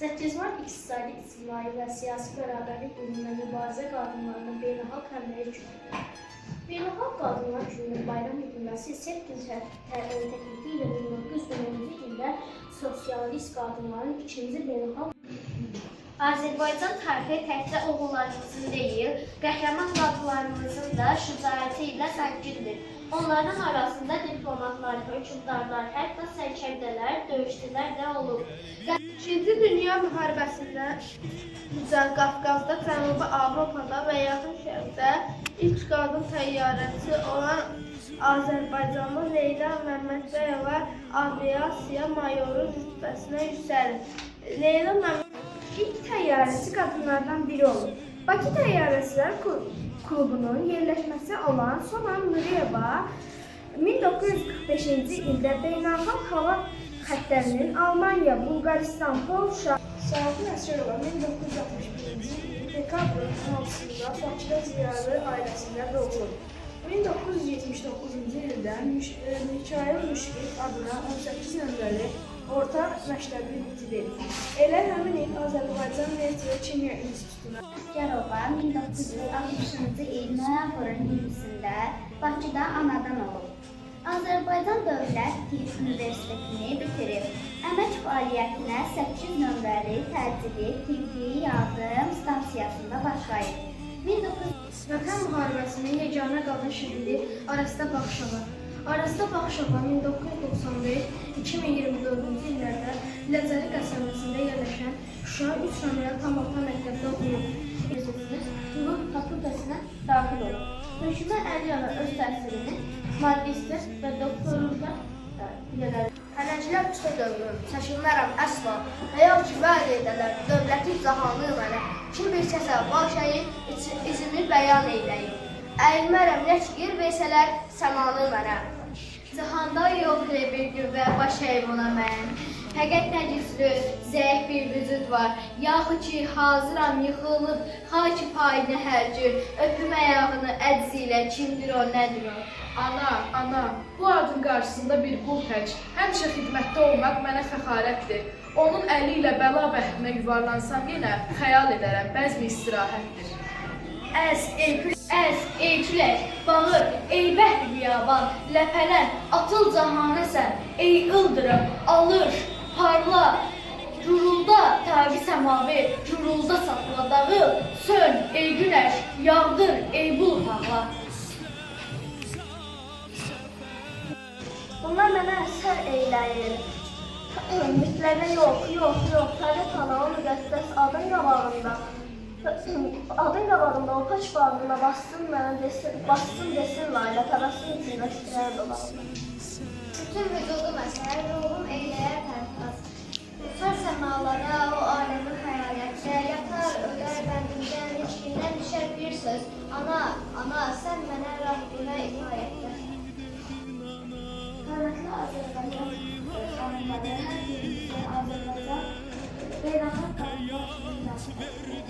8 Mart İqtisadi, İctimai və Siyasi Bərabərlik uğrunda mübarizə qadınlarının beynəlxalq əməlləri günüdür. Beynəlxalq Qadınlar Gününün bayram edilməsi Sepkin təklifi ilə 1910-cu ildə sosialist qadınların ikinci beynəlxalq Azərbaycan tarixi təkcə oğullarımızın deyil, qəhrəman qadınlarımızın da şücaəti ilə zəngindir. Onların arasında diplomatlar, hökümdarlar, hətta sərkərdələr, döyüşçülər də olub. İkinci Dünya Müharibəsində Qafqazda, Cənubi Avropada və Yaxın Şərqdə ilk qadın təyyarəçi olan Azərbaycanlı Leyla Məmmədbəyova aviasiya mayoru rütbəsinə yüksəlir. Leyla İlk təyyarəçi qadınlardan biri olur. Bakı Təyyarəçilər Klubunun yerləşməsi olan Sonan Nuriyeva 1945-ci ildə beynəlxalq hava xəttlərinin Almanya, Bulqaristan, Polşa, Səlahattin Əsgərova 1961-ci il dekabrın 16-sında Bakıda Ziyalı ailəsində doğulur. 1979-cu ildə Mikail Müşfiq adına 18 nömrəli orta məktəbi bitirir. Elə həmin il Azərbaycan Neft və Kimya İnstitutuna Əsgərova 1960-cı il noyabrın 20-sində Bakıda anadan olub. Azərbaycan Dövlət Tibb Universitetini bitirib. Əmək fəaliyyətinə 8 nömrəli təcili tibbi yardım stansiyasında başlayıb. Vətən müharibəsinin yeganə qadın şəhidi Arasta Baxışova. Arasta Baxışova 1995-2024-cü illərdə Ləzəri qəsəbəsində yerləşən Şuşa 3 nömrəli tam orta məktəbdə oxuyub. Hüquq fakültəsinə daxil olub. Hökümə Əliyeva öz təhsilini magistr və doktorluqda yönəldir. Hənəcilər üstə dövrüm, çəkinmərəm əsla. Həyat ki, vəd edələr, dövləti cahanı mənə. Kim bir səsə başlayıb, izimi bəyan eyləyim. Əyilmərəm, nə ki, yer versələr, səmanı mənə. Cahanda yox bir güvvə baş heyvana mən. Fəqət nə güclü, zəif bir vücud var. Yaxud ki, hazıram yıxılıb, xaki payını hər cür. Öpüm ayağını əcz ilə, kimdir o, nədir o? Ana, bu adın qarşısında bir qul tək. Həmişə xidmətdə olmaq mənə fəxarətdir. Onun əli ilə bəla bəhdinə yuvarlansam yenə, xəyal edərəm, bəzmi istirahətdir. Əz, ey külək, bağır, ey bəhr biyaban, ləpələn, atıl cahanə sən, ey ıldırım, alır, parla, gurulda tagi səmavi, gurulda saxla dağıl, sön, ey günəş, yağdır, ey bulut ağla. Bunlar mənə əsər eyləyir. Mütləqə yox, fəqət ana, o müqəddəs adın qabağında. Adın qabağında o paç bağında bastın desin layla, tərəsin içində titrər dolağında. Bütün vücudum əsər, ruhum eyləyər tərpaz. Uçar səmalara, o aləmin xəyalətdə, yatar, ölər bəndimdən, içkindən düşər bir söz. Ana, sən mənə Rabbimə itaətlə. Hörmətli Azərbaycan xanımları, hər birimizdə Azərbaycan beynəlxalq qadınlar günü münasibətilə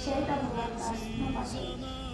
şəhid adamların qarşısına başlayır.